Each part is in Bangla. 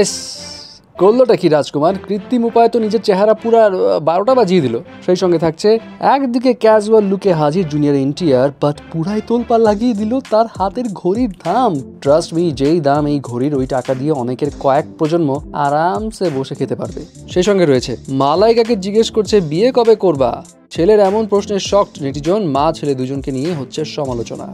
এস করলোটা কি রাজকুমার? কৃত্রিম উপায়ে তো নিজের চেহারা পুরা 12টা বাজিয়ে দিল। সেই সঙ্গে থাকছে একদিকে ক্যাজুয়াল লুকে হাজির জুনিয়র এনটিআর, বাট পুরাই তোলপাড় লাগিয়ে দিল তার হাতের ঘড়ির দাম। ট্রাস্ট মি, যেই দাম এই ঘড়ির, ওই টাকা দিয়ে অনেকের কয়েক প্রজন্ম আরামসে বসে খেতে পারবে। সেই সঙ্গে রয়েছে মালাইকাকে জিজ্ঞেস করছে বিয়ে কবে করবা। ছেলের এমন প্রশ্নের শকড নেটিজন, মা ছেলে দুজনকে নিয়ে হচ্ছে সমালোচনা।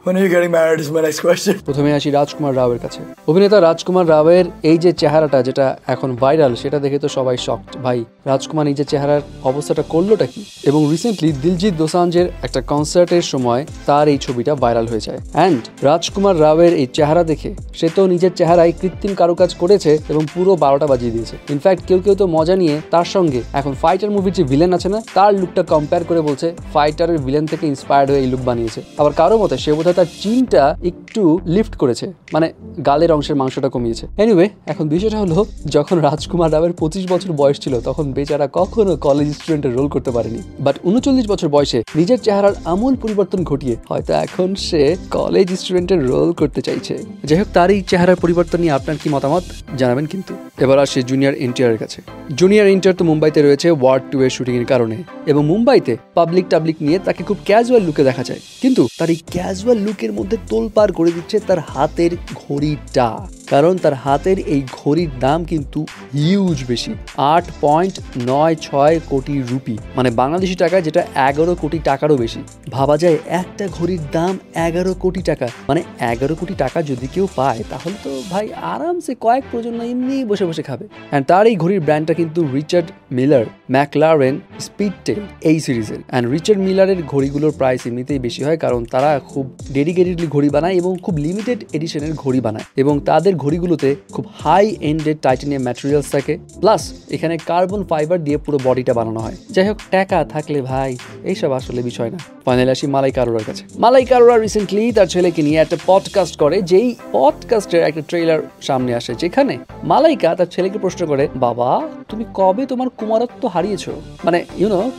When are you getting married is my next question. প্রথমে আসি রাজকুমার রাওয়ের কাছে। অভিনেতা রাজকুমার রাওয়ের এই যে চেহারাটা যেটা এখন ভাইরাল, সেটা দেখে তো সবাই শকড। ভাই, রাজকুমার নিজের চেহারার অবস্থাটা করলোটা কি? এবং রিসেন্টলি দিলজিৎ দোসাঞ্জের একটা কনসার্টের সময় তার এই ছবিটা ভাইরাল হয়ে যায়। অ্যান্ড রাজকুমার রাওয়ের এই চেহারা দেখে সে তো নিজের চেহারায় কৃত্রিম কারুকাজ করেছে এবং পুরো 12টা বাজিয়ে দিয়েছে। ইনফ্যাক্ট কেউ কেউ তো মজা নিয়ে তার সঙ্গে এখন ফাইটার মুভির যে ভিলেন আছে না, তার লুকটা কম্পেয়ার করে বলছে ফাইটারের ভিলেন থেকে ইন্সপায়ার্ড হয়ে এই লুক বানিয়েছে। আবার কারো মতে সে বোধহয় তার চিনটা একটু লিফট করেছে, মানে গালের অংশের মাংসটা কমিয়েছে। এনিওয়ে, এখন বিষয়টা হলো, যখন রাজকুমার রাওয়ের 25 বছর বয়স ছিল তখন বেচারা কখনো কলেজ স্টুডেন্টের রোল করতে পারেনি। বাট 39 বছর বয়সে নিজের চেহারার আমূল পরিবর্তন ঘটিয়ে হয়তো এখন সে কলেজ স্টুডেন্টের রোল করতে চাইছে। যাই হোক, তার এই চেহারার পরিবর্তন নিয়ে আপনার কি মতামত জানাবেন কিন্তু। এবার আসে জুনিয়র এনটিআর এর কাছে। জুনিয়র এনটিআর তো মুম্বাইতে রয়েছে ওয়ার্ড 2 এর শুটিং এর কারণে, এবং মুম্বাইতে পাবলিক নিয়ে তাকে খুব ক্যাজুয়াল লুকে দেখা যায়। কিন্তু তার এই ক্যাজুয়াল লুকের মধ্যে তোলপাড় করে দিচ্ছে তার হাতের ঘড়িটা। কারণ তার হাতের এই ঘড়ির দাম কিন্তু হিউজ বেশি, 8.96 কোটি রুপি, মানে বাংলাদেশি টাকায় যেটা 11 কোটি টাকারও বেশি। ভাবা যায় একটা ঘড়ির দাম 11 কোটি টাকা, মানে 11 কোটি টাকা যদি কেউ পায় তাহলে তো ভাই আরামসে কয়েক প্রজন্ম এমনি বসে বসে খাবে। অ্যান্ড তার এই ঘড়ির ব্র্যান্ডটা কিন্তু রিচার্ড মিলার ম্যাকলারেন স্পিডটেল এই সিরিজের। অ্যান্ড রিচার্ড মিলারের ঘড়িগুলোর প্রাইস এমনিতেই বেশি হয়, কারণ তারা খুব ডেডিকেটেডলি ঘড়ি বানায় এবং খুব লিমিটেড এডিশনের ঘড়ি বানায়, এবং তাদের ঘড়িগুলোতে খুব হাই এন্ডেড টাইটানিয়াম ম্যাটেরিয়ালস থাকে, প্লাস এখানে কার্বন ফাইবার দিয়ে পুরো বডিটা বানানো হয়। যাই হোক, টাকা থাকলে ভাই এইসব আসলে বিষয় না। ফাইনালি আসি মালাইকা আরোরার কাছে। মালাইকা আরোরা রিসেন্টলি তার ছেলেকে নিয়ে একটা পডকাস্ট করে, যেই পডকাস্টের একটা ট্রেলার সামনে আসে, যেখানে মালাইকা তার ছেলেকে প্রশ্ন করে, বাবা তুমি কবে তোমার কুমারত্ব হারিয়েছো, মানে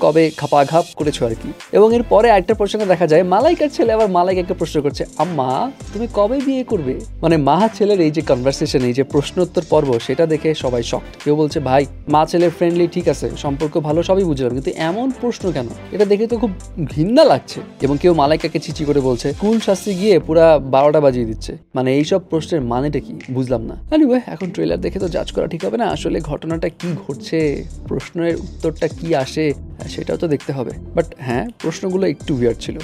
কবে খাপাঘাপ করেছো আর কি। এবং এর পরে একটা প্রশ্নে দেখা যায় মালাইকার ছেলে আবার মালাইকাকে প্রশ্ন করছে, আম্মা তুমি কবে বিয়ে করবে। মানে মা ছেলের এই যে কনভারসেশন, এই যে প্রশ্নোত্তর পর্ব, সেটা দেখে সবাই শকড। কেউ বলছে ভাই মা ছেলের ফ্রেন্ডলি, ঠিক আছে, সম্পর্ক ভালো, সবই বুঝলাম, কিন্তু এমন প্রশ্ন কেন, এটা দেখে তো খুব ঘৃণা লাগছে। এবং কেউ মালাইকাকে চিচি করে বলছে কুল শাস্তি গিয়ে পুরা 12টা বাজিয়ে দিচ্ছে। মানে এইসব প্রশ্নের মানেটা কি বুঝলাম না। এনিওয়ে, এখন ট্রেলার দেখে তো জাজ করা ঠিক হবে না, আসলে ঘটনাটা কি ঘটছে, প্রশ্নের উত্তরটা কি আসে সেটাও তো দেখতে হবে। বাট হ্যাঁ, প্রশ্নগুলো একটু উইয়ার্ড ছিল।